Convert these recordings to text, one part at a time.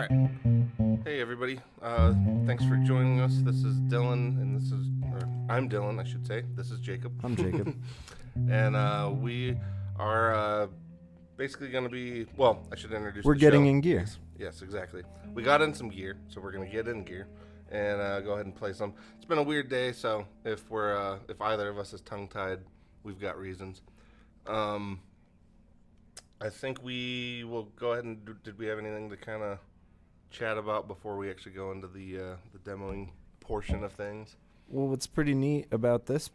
right. Hey, everybody. Thanks for joining us. This is Dylan, and I'm Dylan, I should say. This is Jacob. I'm Jacob. And we are basically going to be, well, I should introduce We're the getting show. in gear. Yes, exactly. We got in some gear, so we're going to get in gear and go ahead and play some. It's been a weird day, so if either of us is tongue-tied, we've got reasons. I think we will go ahead and did we have anything to kind of chat about before we actually go into the demoing portion of things? Well, what's pretty neat about this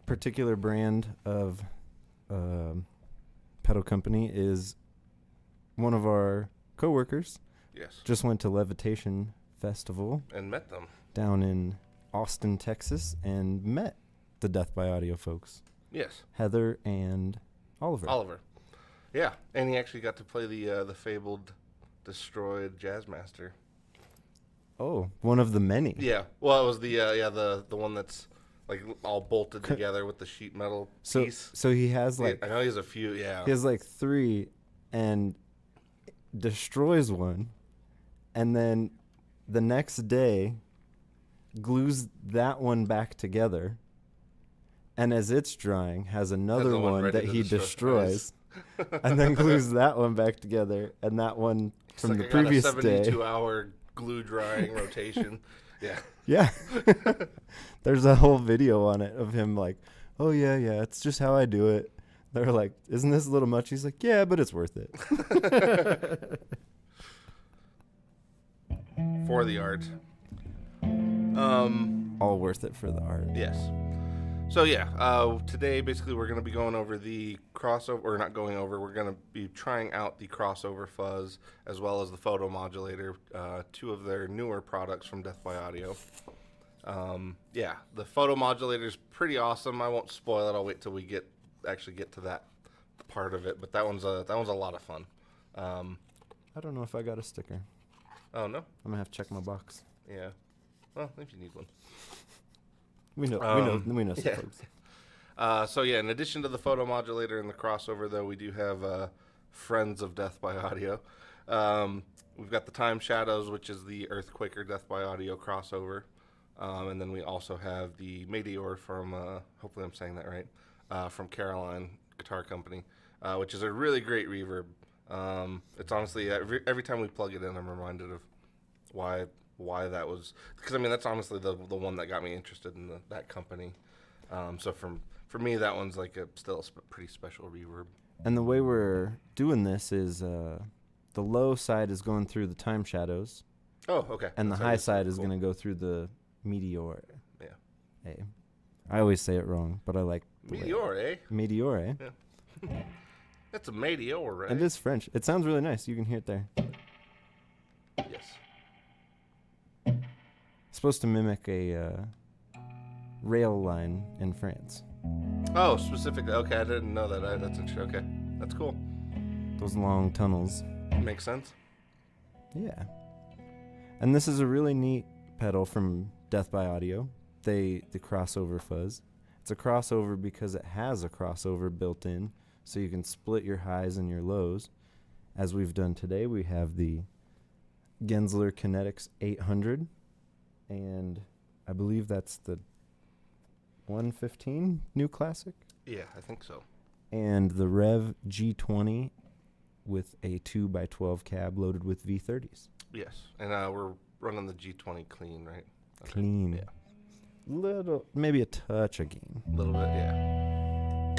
particular brand of pedal company is one of our coworkers Yes. just went to Levitation Festival And met them. down in Austin, Texas, and met the Death by Audio folks, Yes. Heather and Oliver. Yeah, and he actually got to play the fabled destroyed Jazzmaster. Oh, one of the many. Yeah. Well, it was the one that's like all bolted together with the sheet metal piece. So he has like I know he has a few. Yeah. he has like 3 and destroys one, and then the next day glues that one back together, and as it's drying has another one one ready that to he destroy. destroys and then glues that one back together, and that one It's from like the I got previous a day. 72-hour glue drying rotation. Yeah. Yeah. There's a whole video on it of him like, oh yeah, it's just how I do it. They're like, isn't this a little much? He's like, yeah, but it's worth it. For the art. All worth it for the art. Yes. So today basically we're going to be going over the crossover, or not going over, we're going to be trying out the crossover Fuzz as well as the photo modulator, 2 of their newer products from Death by Audio. The photo modulator is pretty awesome. I won't spoil it. I'll wait till we actually get to that part of it, but that one's a lot of fun. I don't know if I got a sticker. Oh no? I'm gonna have to check my box. Yeah. Well, if you need one. We know some yeah. folks. In addition to the photo modulator and the crossover, though, we do have Friends of Death by Audio. We've got the Time Shadows, which is the Earthquaker Death by Audio crossover. And then we also have the Meteor from, hopefully I'm saying that right, from Caroline Guitar Company, which is a really great reverb. It's honestly, every time we plug it in, I'm reminded of why that was, because I mean that's honestly the one that got me interested in that company. So for me that one's like still a pretty special reverb. And the way we're doing this is the low side is going through the Time Shadows. Oh, okay. And That's the how high you say it. side is Cool. going to go through the Meteor. Yeah. Hey. I always say it wrong, but I like the way- Meteor, eh? Meteor, eh? Yeah. It's a meteor, right? It is French. It sounds really nice. You can hear it there. Yes. It's supposed to mimic a rail line in France. Oh, specifically. Okay, I didn't know that. That's interesting. Okay, that's cool. Those long tunnels. Makes sense. Yeah. And this is a really neat pedal from Death by Audio. The crossover Fuzz. It's a crossover because it has a crossover built in, so you can split your highs and your lows. As we've done today, we have the Gensler Kinetics 800, and I believe that's the 115 New Classic, Yeah, I think so. and the Rev G20 with a 2x12 cab loaded with V30s. Yes, and we're running the G20 clean, right? Okay. Clean. Yeah. Little, maybe a touch of gain. A little bit, yeah.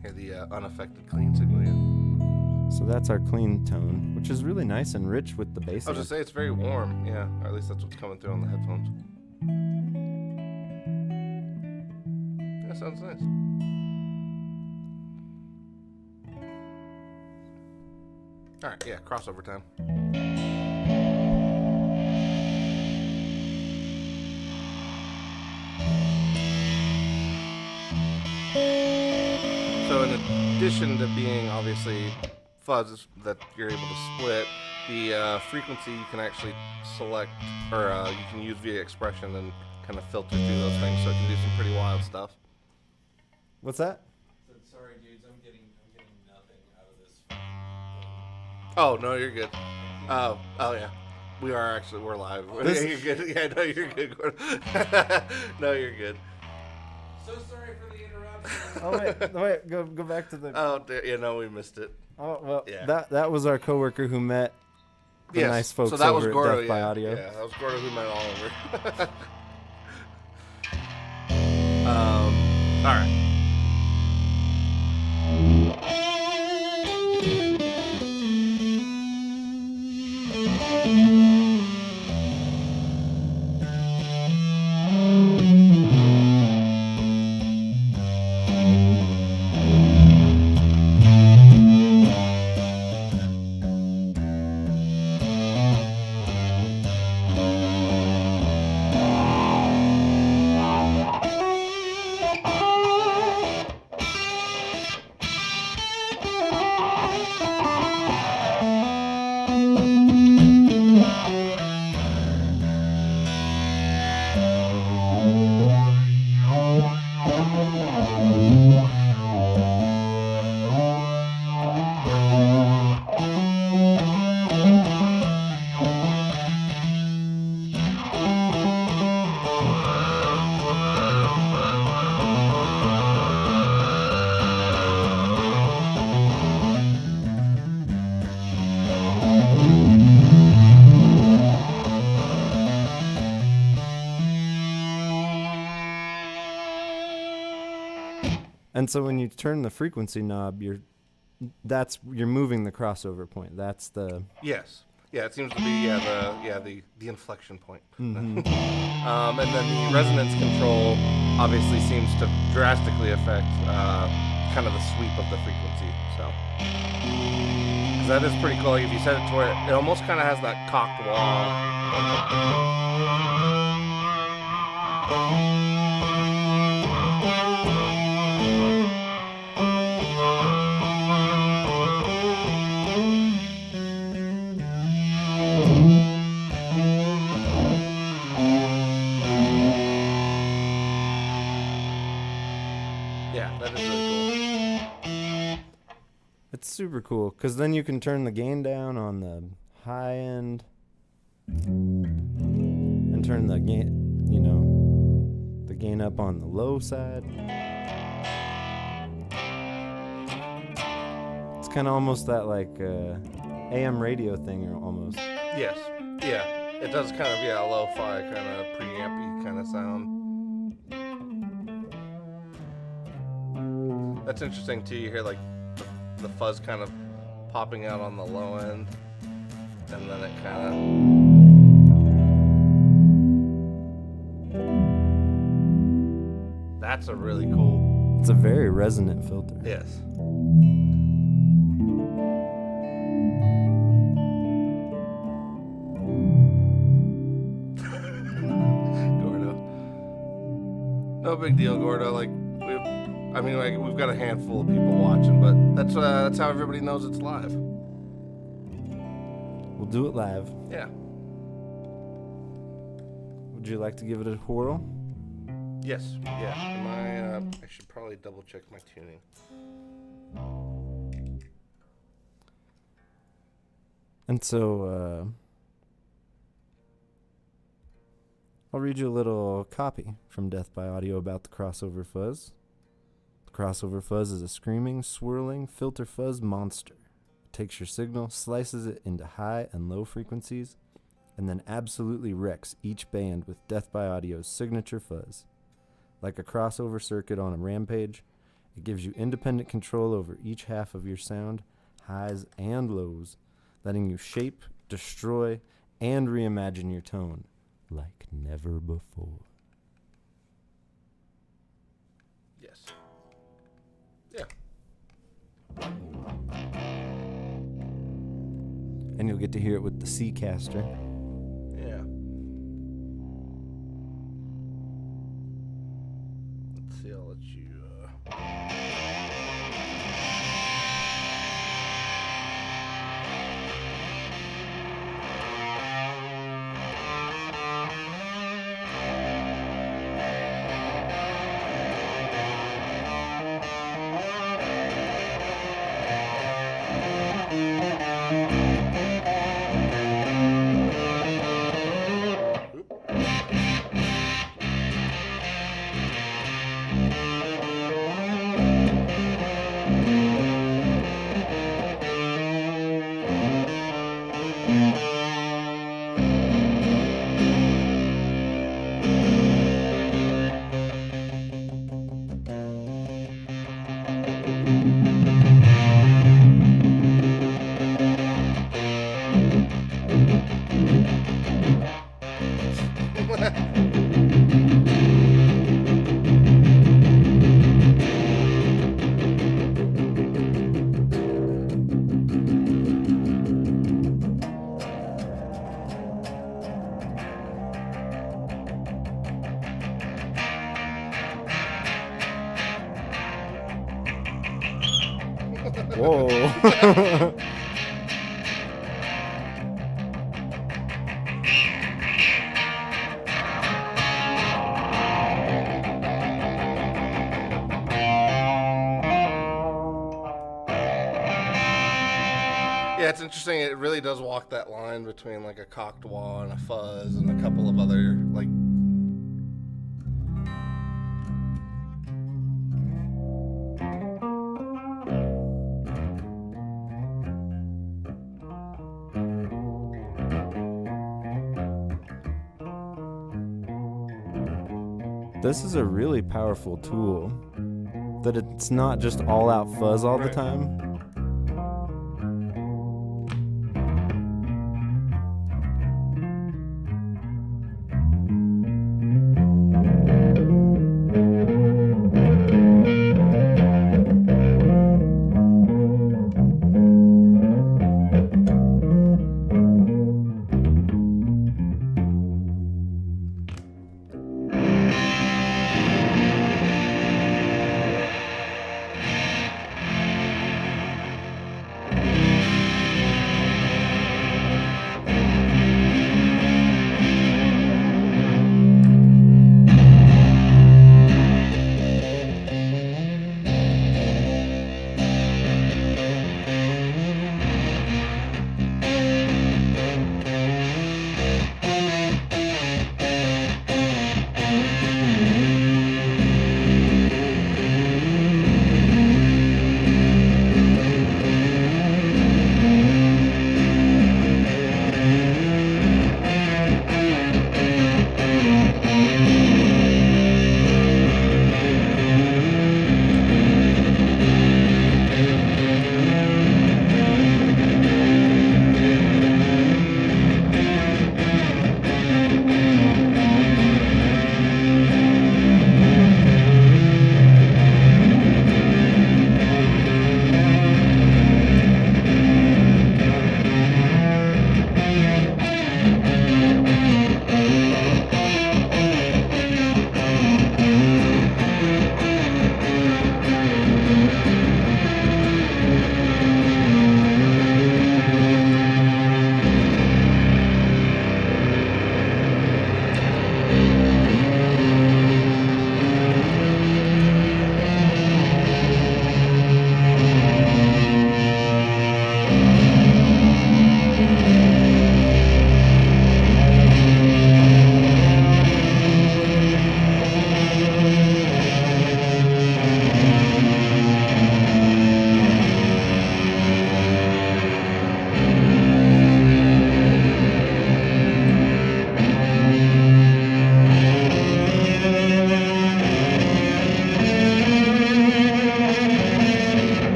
Hear the unaffected clean signal, yeah. So that's our clean tone, which is really nice and rich with the bass. I was just say it's very warm, yeah. Or at least that's what's coming through on the headphones. That sounds nice. All right, yeah, crossover time. So in addition to being obviously fuzz that you're able to split, the frequency you can actually select, or you can use via expression and kind of filter through those things, so it can do some pretty wild stuff. What's that? Sorry, dudes, I'm getting nothing out of this. Oh, no, you're good. Oh yeah. We're live. This- You're good. Yeah, no, you're good. Gordon. No, you're good. So sorry for the interruption. Oh wait, go back to the. Oh, yeah, no, we missed it. Oh well, Yeah. that was our coworker who met the Yes. nice folks So that was over Gordo, at Death by yeah. Audio. Yeah, that was Gordo who met Oliver. All right. And so when you turn the frequency knob, you're moving the crossover point. That's the Yes. Yeah, it seems to be the inflection point. Mhm. And then the resonance control obviously seems to drastically affect kind of the sweep of the frequency. So 'cause that is pretty cool. Like if you set it to where it almost kind of has that cocked wall. Yeah, that is really cool. it's super cool because then you can turn the gain down on the high end and turn the gain, the gain up on the low side. It's kind of almost that like AM radio thing almost. Yes. Yeah. It does kind of a lo-fi kind of preampy kind of sound. That's interesting too. You hear like the fuzz kind of popping out on the low end, and then it kind of. That's a really cool. It's a very resonant filter. Yes. Gordo. No big deal, Gordo. Like we've got a handful of people watching, but that's how everybody knows it's live. We'll do it live. Yeah. Would you like to give it a whirl? Yes. Yeah. I should probably double check my tuning. And so, I'll read you a little copy from Death by Audio about the crossover fuzz. The crossover fuzz is a screaming, swirling filter fuzz monster. It takes your signal, slices it into high and low frequencies, and then absolutely wrecks each band with Death by Audio's signature fuzz. Like a crossover circuit on a rampage, it gives you independent control over each half of your sound, highs and lows, letting you shape, destroy, and reimagine your tone like never before. Yes. Yeah. And you'll get to hear it with the C-caster. Yeah. Let's see. I'll let you. Whoa. Yeah, it's interesting. It really does walk that line between like a cocked wah and a fuzz and a couple of other like. This is a really powerful tool. That it's not just all out fuzz all the Right. time.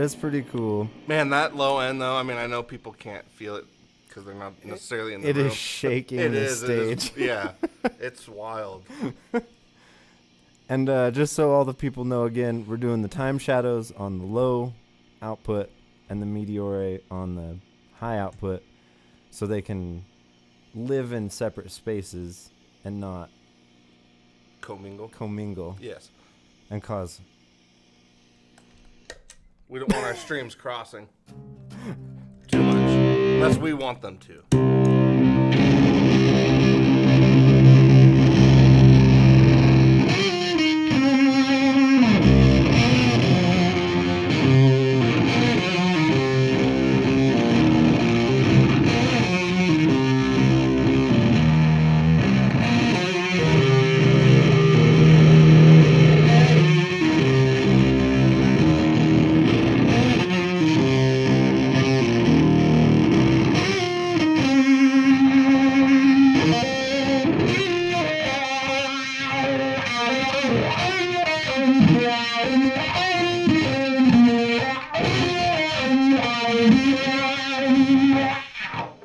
is pretty cool. Man, that low end though. I mean, I know people can't feel it because they're not necessarily in the It room. is shaking It the is. stage. Yeah, it's wild. And just so all the people know, again, we're doing the time shadows on the low output and the meteore on the high output, so they can live in separate spaces and not commingle Yes. and cause. We don't want our streams crossing too much, unless we want them to.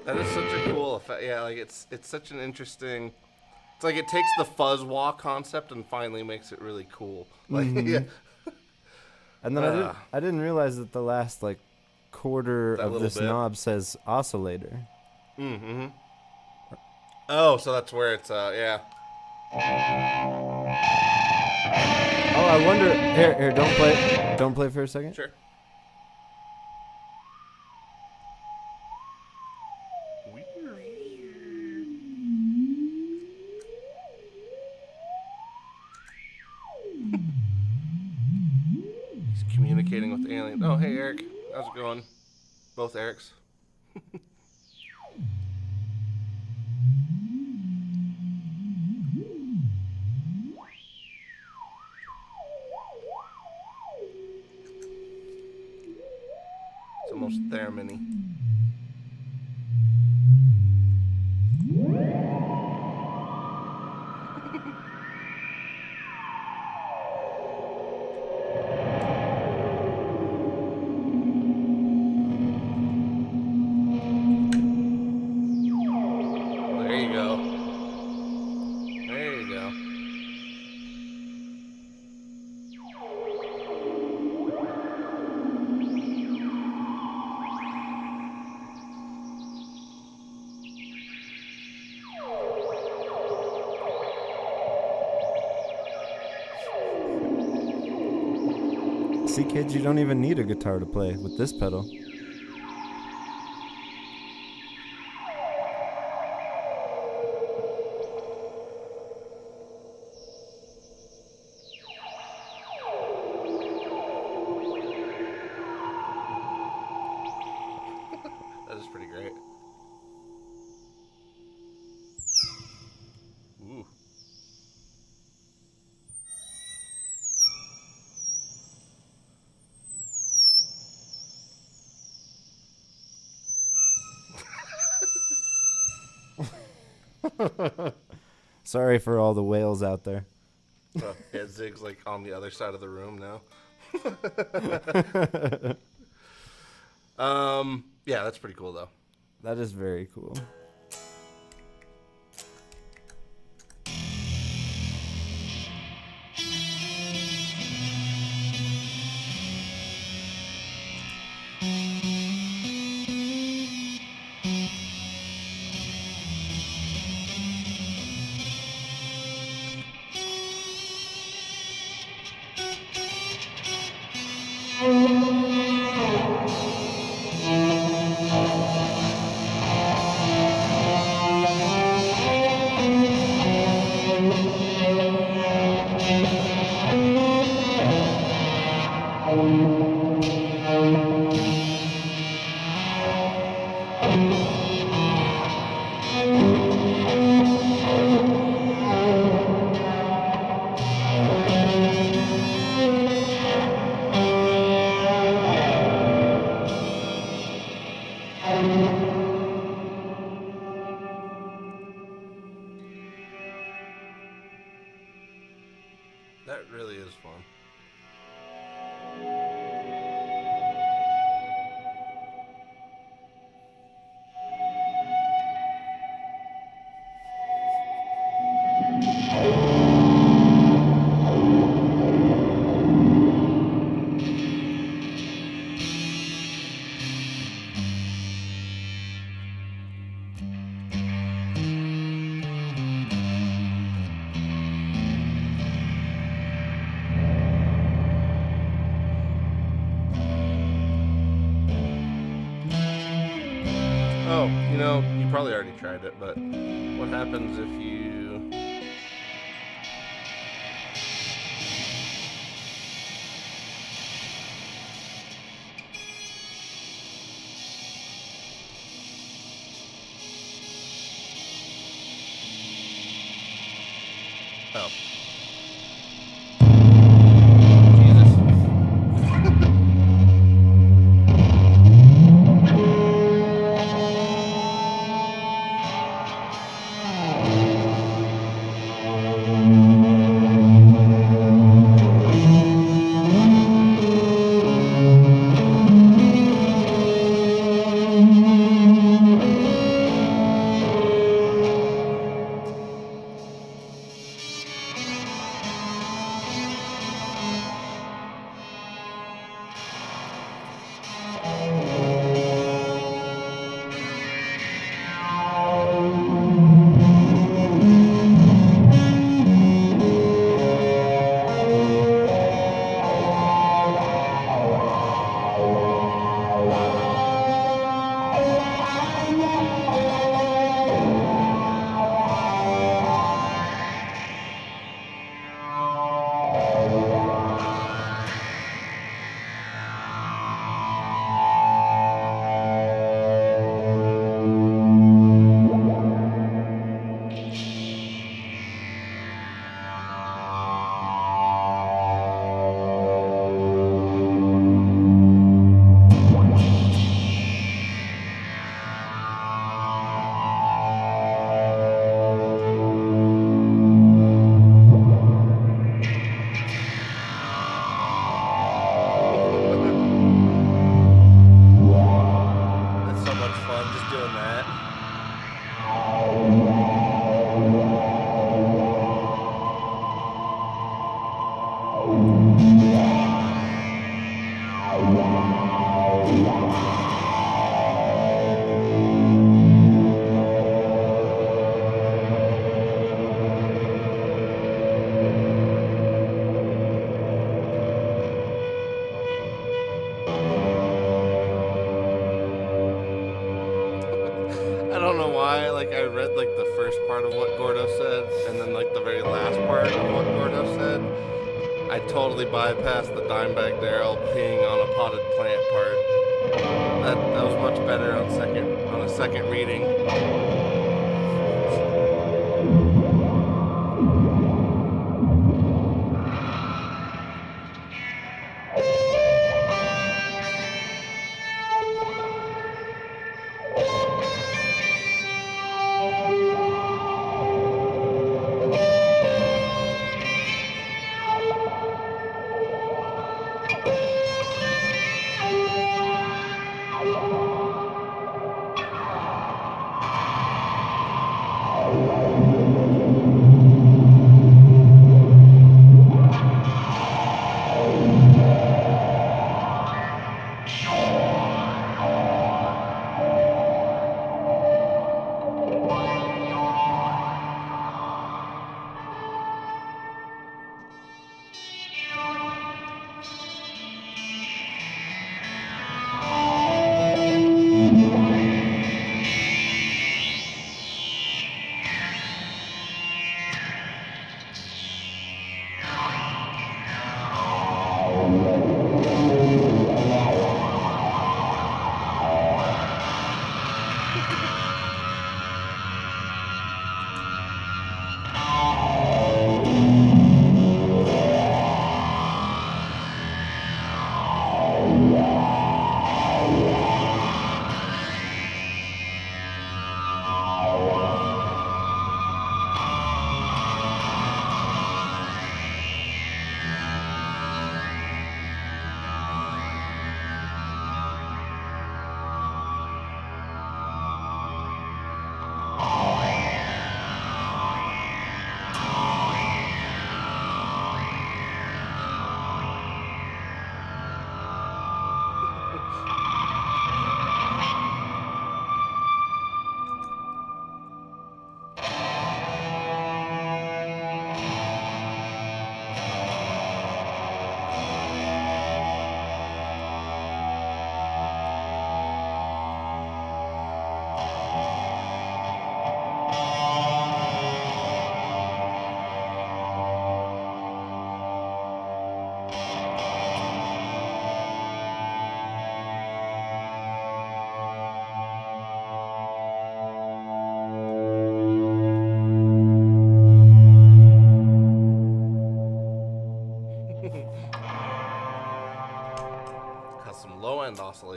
That is such a cool effect. Yeah, like it's such an interesting. It's like it takes the fuzz wah concept and finally makes it really cool. Like yeah. And then I didn't realize that the last like quarter That of little this bit. knob says oscillator. Mm-hmm. Oh, so that's where it's yeah. Oh, I wonder. Here, don't play for a second. Sure. He's communicating with the alien. Oh, hey, Eric. How's it going? Both Erics. It's almost theremin-y. There you go. There you go. See, kids, you don't even need a guitar to play with this pedal. That is pretty great. Ooh. Sorry for all the whales out there. Oh, yeah, Zig's like on the other side of the room now. Yeah, that's pretty cool though. That is very cool. Oh, you know, you probably already tried it, but what happens if you... Oh. Jesus. That's so much fun just doing that. I don't know why, like, I read, like, the first part of what Gordo said, and then, like, the very last part of what Gordo said. I totally bypassed the Dimebag Darrell peeing on a potted plant part. That was much better on a second reading.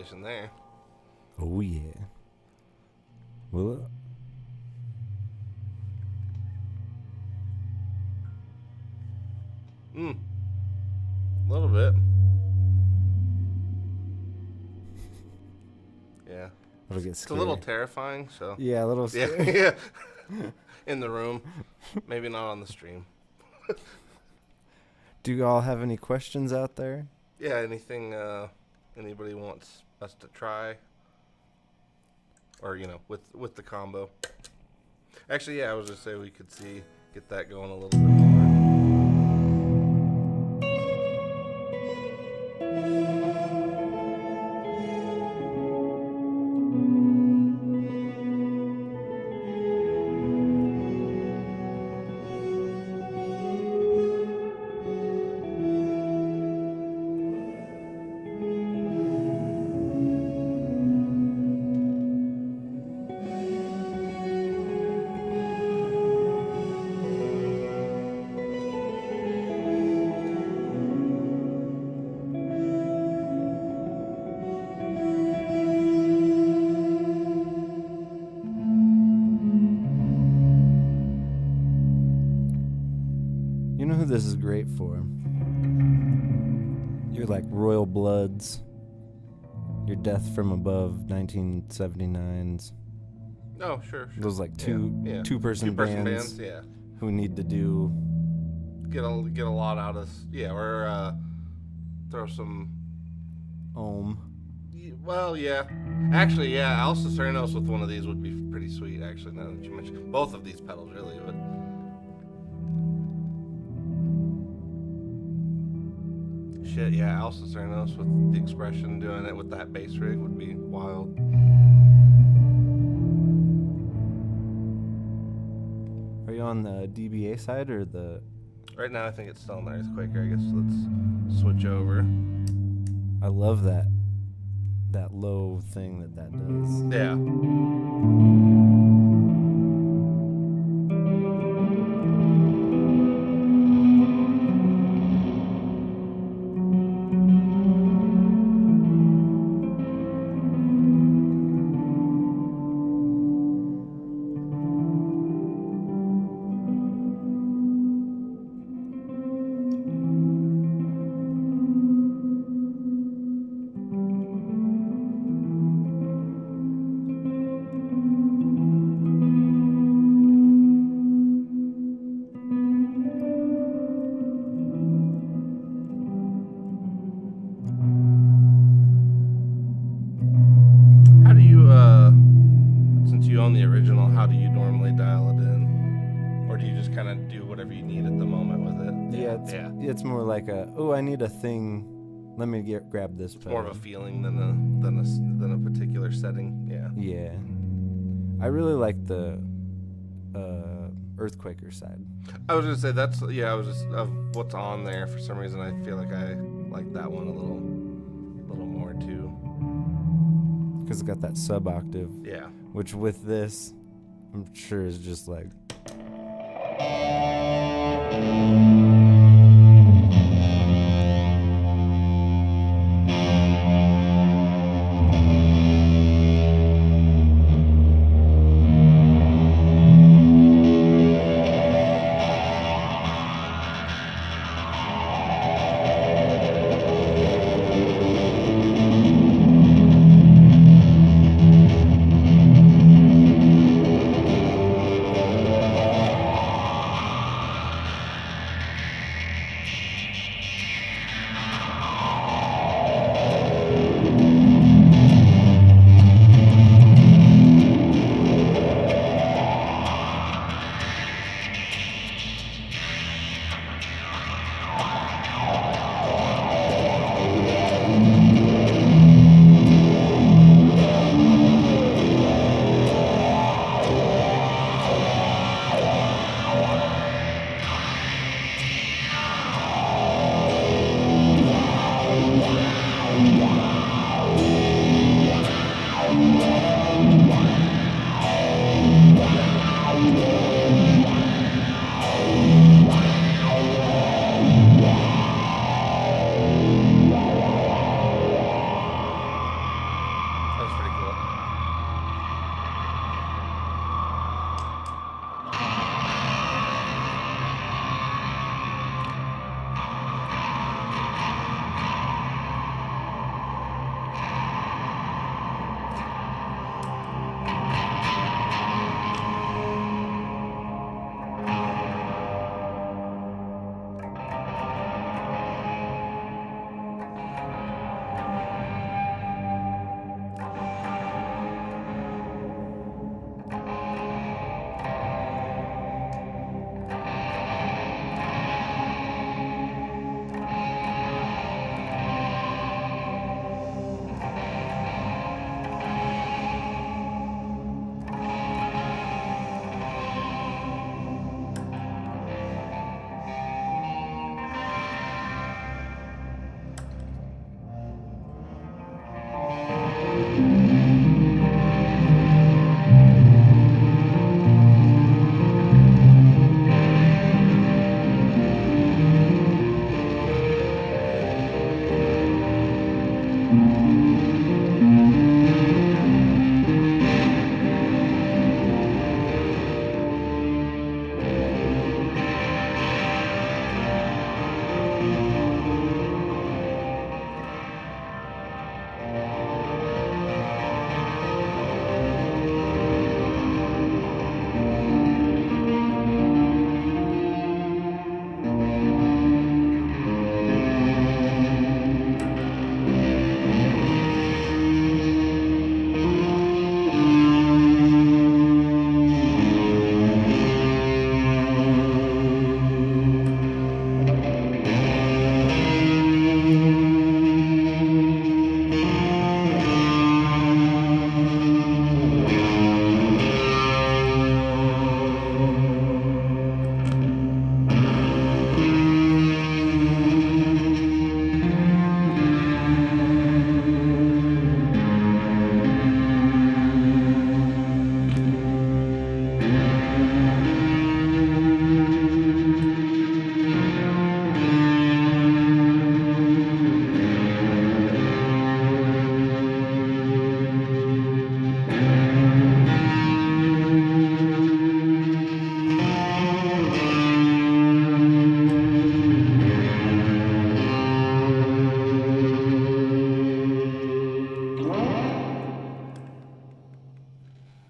combination there. Oh yeah. Well, A little bit. Yeah. it'll get It's a scary. little terrifying, so. Yeah, a little Yeah, scary. yeah. In the room. Maybe not on the stream. Do you all have any questions out there? Yeah, anything anybody wants us to try? Or, with the combo. Actually, yeah, I was just saying we could get that going a little bit more. You know who this is great for? You're like Royal Bloods. Your Death from Above 1979s. Oh, sure. Those like two-person Two-person bands bands, yeah. who need to do. Get a lot out of or throw some. Well, yeah. Actually, yeah. Alsa Cernos with one of these would be pretty sweet. Actually, now that you mention both of these pedals, really, but. Shit, yeah. Alsa Cernos with the Expression doing it with that bass rig would be wild. Are you on the DBA side or the? Right now, I think it's still in the Earthquaker. I guess let's switch over. I love that low thing that does. Yeah. How do you, since you own the original, how do you normally dial it in? Or do you just kind of do whatever you need at the moment with it? Yeah, it's more like I need a thing. Let me grab this pedal. More of a feeling than a particular setting. Yeah. Yeah. I really like the Earthquaker side. I was gonna say I was just of what's on there. For some reason, I feel like I like that one a little more too. Because it's got that sub octave. Yeah. Which with this, I'm sure is just like.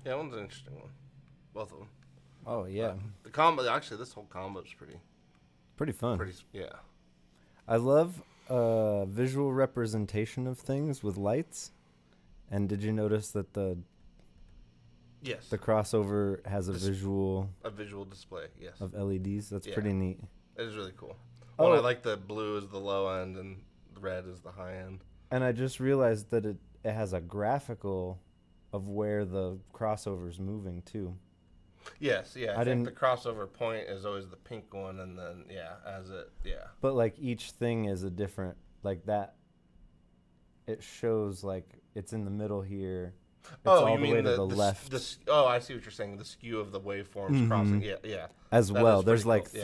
Yeah, that one's an interesting one. Both of them. Oh yeah, The combo, actually, this whole combo is pretty fun. yeah. I love visual representation of things with lights. And did you notice that the Yes. crossover has a This- visual A visual display, yes. of LEDs? That's Yeah. pretty neat. It is really cool. Oh. Well, I like the blue is the low end and the red is the high end. And I just realized that it has a graphical of where the crossover's moving too. Yes, yeah. I I think didn't- the crossover point is always the pink one, and then But like each thing is a different like that. It shows like it's in the middle here. It's Oh, all you the mean way to the the left oh, I see what you're saying. The skew of the waveforms crossing. Yeah, yeah, as that well. is There's pretty like cool. Yeah.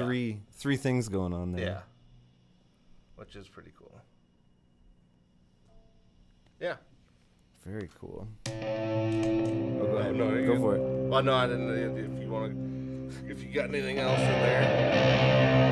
three things going on there. yeah. Which is pretty cool. Yeah. Very cool. Oh, go ahead. no, you're Go good. for it. Well, no, I didn't. If you want to, if you got anything else in there.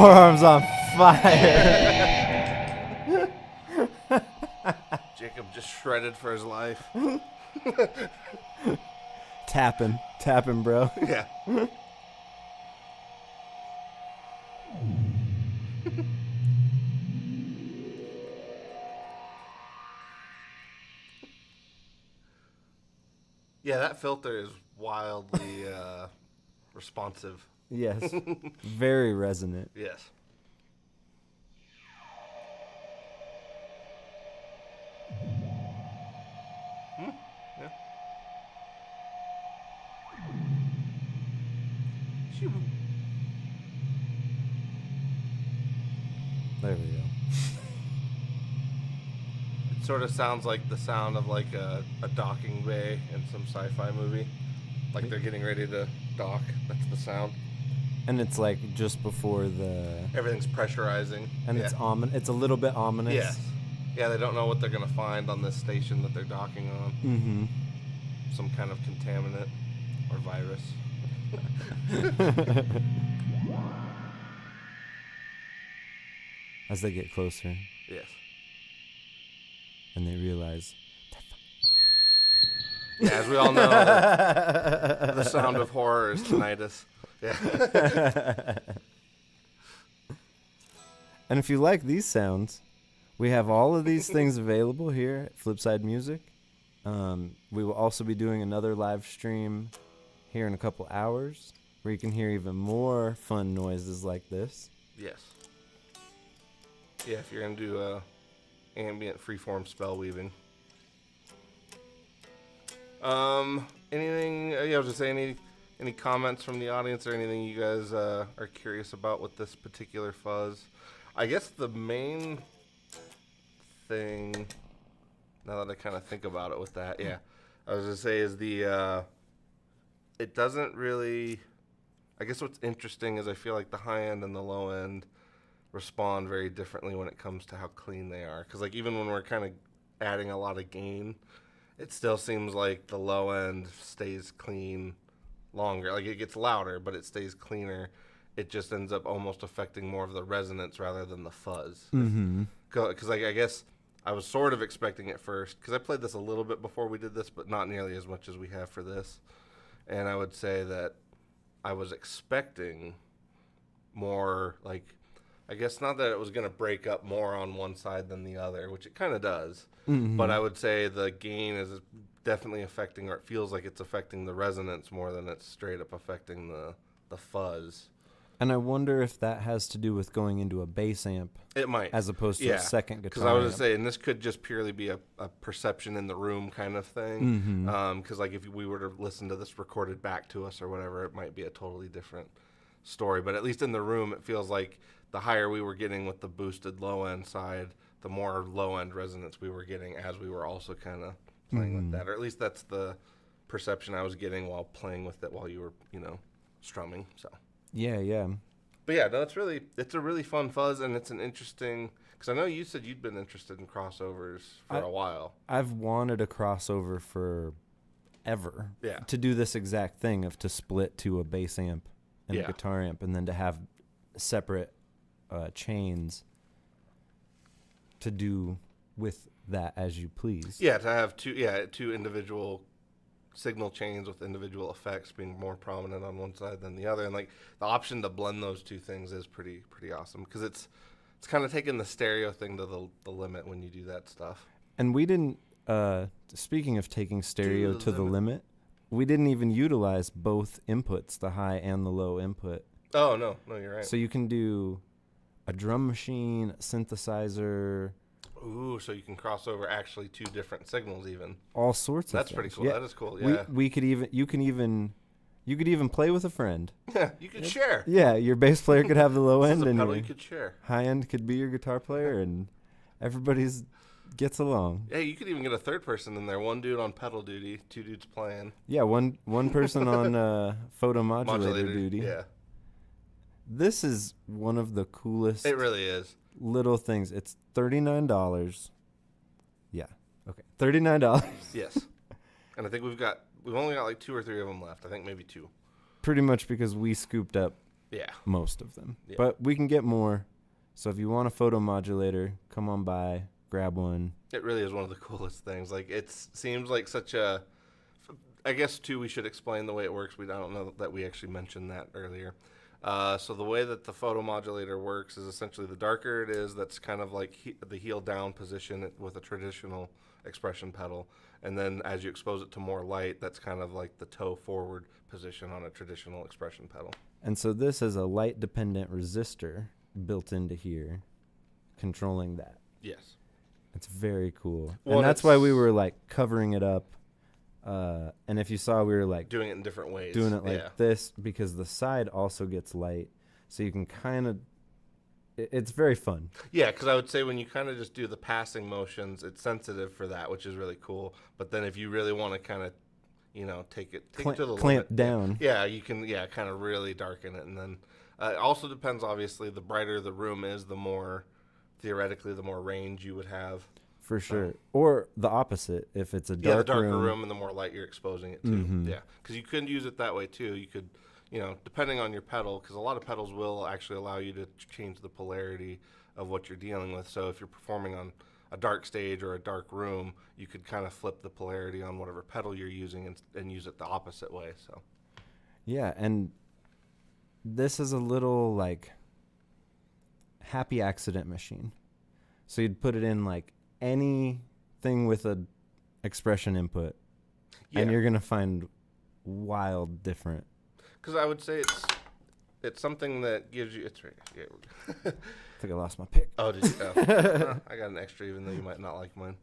forearm's on fire. Jacob just shredded for his life. Tapping, bro. Yeah. Yeah, that filter is wildly responsive. Yes. Very resonant. Yes. Yeah. There we go. It sort of sounds like the sound of like a docking bay in some sci-fi movie. Like they're getting ready to dock. That's the sound. And it's like just before the... Everything's pressurizing. And yeah. It's a little bit ominous. Yes. Yeah, they don't know what they're going to find on this station that they're docking on. Mm-hmm. Some kind of contaminant or virus. As they get closer. Yes. And they realize... Yeah, as we all know, the sound of horror is tinnitus. Yeah. And if you like these sounds, we have all of these things available here at Flipside Music. We will also be doing another live stream here in a couple hours where you can hear even more fun noises like this. Yes. Yeah, if you're into ambient freeform spell weaving. Anything? Yeah, I was just saying, any comments from the audience or anything you guys are curious about with this particular fuzz? I guess the main thing, now that I kind of think about it with that, yeah, I was gonna say is the it doesn't really. I guess what's interesting is I feel like the high end and the low end respond very differently when it comes to how clean they are. Because like even when we're kind of adding a lot of gain, it still seems like the low end stays clean longer. Like it gets louder, but it stays cleaner. It just ends up almost affecting more of the resonance rather than the fuzz. Mm-hmm. Because like I guess I was sort of expecting it first, because I played this a little bit before we did this, but not nearly as much as we have for this. And I would say that I was expecting more, like, I guess not that it was going to break up more on one side than the other, which it kind of does. Mm-hmm. But I would say the gain is definitely affecting, or it feels like it's affecting the resonance more than it's straight up affecting the fuzz. And I wonder if that has to do with going into a bass amp. It might. As opposed to a second guitar Because I was amp. saying this could just purely be a perception in the room kind of thing. Because like if we were to listen to this recorded back to us or whatever, it might be a totally different story. But at least in the room, it feels like the higher we were getting with the boosted low end side, the more low end resonance we were getting as we were also kind of playing with that. Or at least that's the perception I was getting while playing with it while you were, strumming. So. Yeah. But yeah, no, it's a really fun fuzz, and it's an interesting, because I know you said you'd been interested in crossovers for a while. I've wanted a crossover for ever. Yeah. To do this exact thing of to split to a bass amp and a guitar amp, and then to have separate chains to do with that as you please. Yeah, to have two individual signal chains with individual effects being more prominent on one side than the other, and like the option to blend those two things is pretty awesome, because it's kind of taking the stereo thing to the limit when you do that stuff. And we didn't speaking of taking stereo to the limit, we didn't even utilize both inputs, the high and the low input. Oh no, you're right. So you can do a drum machine, a synthesizer. Ooh, so you can cross over actually two different signals even. All sorts of That's things. pretty cool. Yeah. That is cool. Yeah. You could even play with a friend. Yeah, you could share. Yeah, your bass player could have the low end and pedal your you could share. High end could be your guitar player, and everybody's gets along. Yeah, you could even get a third person in there. One dude on pedal duty, two dudes playing. Yeah, one person on photo modulator duty. Yeah. This is one of the coolest. It really is. Little things. It's $39. Yeah. Okay. $39. Yes. And I think we've only got like 2 or 3 of them left. I think maybe 2. Pretty much because we scooped up Yeah. most of them. Yeah. But we can get more. So if you want a photo modulator, come on by, grab one. It really is one of the coolest things. Like, it seems like such a... I guess, too, we should explain the way it works. I don't know that we actually mentioned that earlier. So the way that the photo modulator works is essentially the darker it is, that's kind of like the heel down position with a traditional expression pedal. And then as you expose it to more light, that's kind of like the toe forward position on a traditional expression pedal. And so this is a light dependent resistor built into here, controlling that. Yes. It's very cool. Well, and that's why we were like covering it up. And if you saw, we were like doing it in different ways. Doing it like this because the side also gets light. So you can kind of, it's very fun. Yeah, because I would say when you kind of just do the passing motions, it's sensitive for that, which is really cool. But then if you really want to kind of, take it to the clamp limit, down. Yeah, you can, kind of really darken it. And then it also depends, obviously, the brighter the room is, the more, theoretically, the more range you would have. For sure. Or the opposite, if it's a dark the darker room and the more light you're exposing it to. Mm-hmm. Yeah, because you could use it that way, too. You could, depending on your pedal, because a lot of pedals will actually allow you to change the polarity of what you're dealing with. So if you're performing on a dark stage or a dark room, you could kind of flip the polarity on whatever pedal you're using and use it the opposite way. So, yeah, and this is a little like happy accident machine. So you'd put it in like anything with a expression input, and you're gonna find wild different. Because I would say it's something that gives you. It's right. Yeah. I think I lost my pick. Oh, did you? Oh. I got an extra, even though you might not like mine.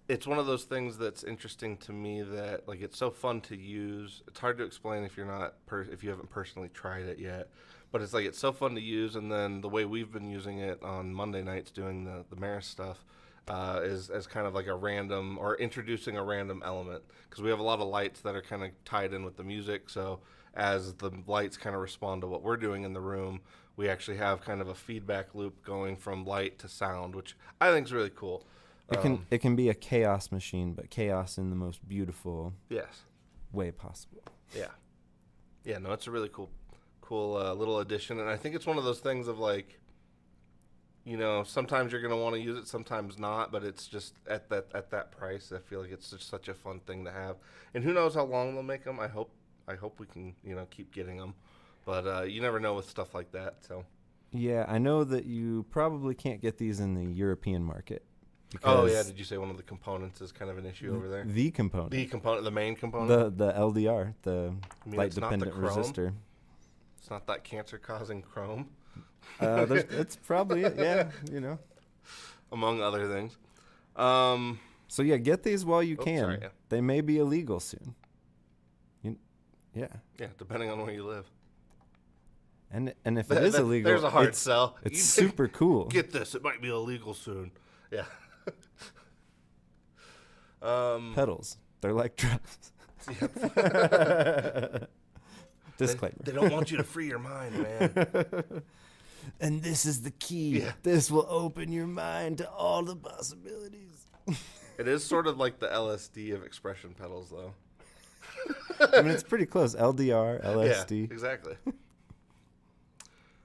It's one of those things that's interesting to me that like it's so fun to use. It's hard to explain if you're not if you haven't personally tried it yet. But it's like it's so fun to use, and then the way we've been using it on Monday nights doing the Maris stuff is as kind of like a random or introducing a random element, because we have a lot of lights that are kind of tied in with the music. So as the lights kind of respond to what we're doing in the room, we actually have kind of a feedback loop going from light to sound, which I think is really cool. It can be a chaos machine, but chaos in the most beautiful way possible. Yeah, no, it's a really cool little addition, and I think it's one of those things of like, sometimes you're going to want to use it, sometimes not, but it's just at that price, I feel like it's just such a fun thing to have. And who knows how long they'll make them. I hope we can, keep getting them, but you never know with stuff like that. So yeah, I know that you probably can't get these in the European market. Oh yeah, did you say one of the components is kind of an issue over there? The component, the main component, the LDR, the light dependent resistor. It's not that cancer-causing chrome. It's probably it, yeah, among other things. So yeah, get these while you can. Sorry, yeah. They may be illegal soon. Yeah, depending on where you live. And if it is illegal, there's a hard sell. It's super cool. Get this, it might be illegal soon. Yeah. Pedals, they're like drugs. Disclaimer. They don't want you to free your mind, man. And this is the key. Yeah. This will open your mind to all the possibilities. It is sort of like the LSD of expression pedals, though. I mean, it's pretty close. LDR, LSD. Yeah, exactly.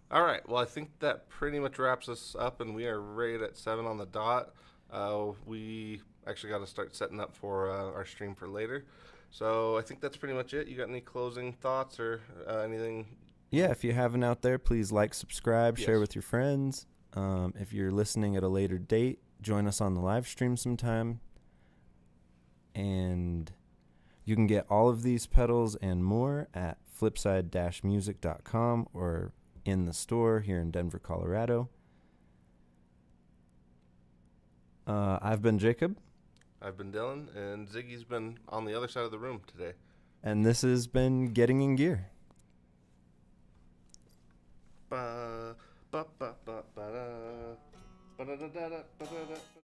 All right. Well, I think that pretty much wraps us up, and we are right at 7 on the dot. We actually got to start setting up for our stream for later. So I think that's pretty much it. You got any closing thoughts or anything? Yeah, if you haven't out there, please like, subscribe, share with your friends. If you're listening at a later date, join us on the live stream sometime. And you can get all of these pedals and more at flipside-music.com or in the store here in Denver, Colorado. I've been Jacob. I've been Dylan, and Ziggy's been on the other side of the room today. And this has been Getting in Gear. Ba, ba, ba, ba, ba, da. Ba, da, da, da, da, da, da.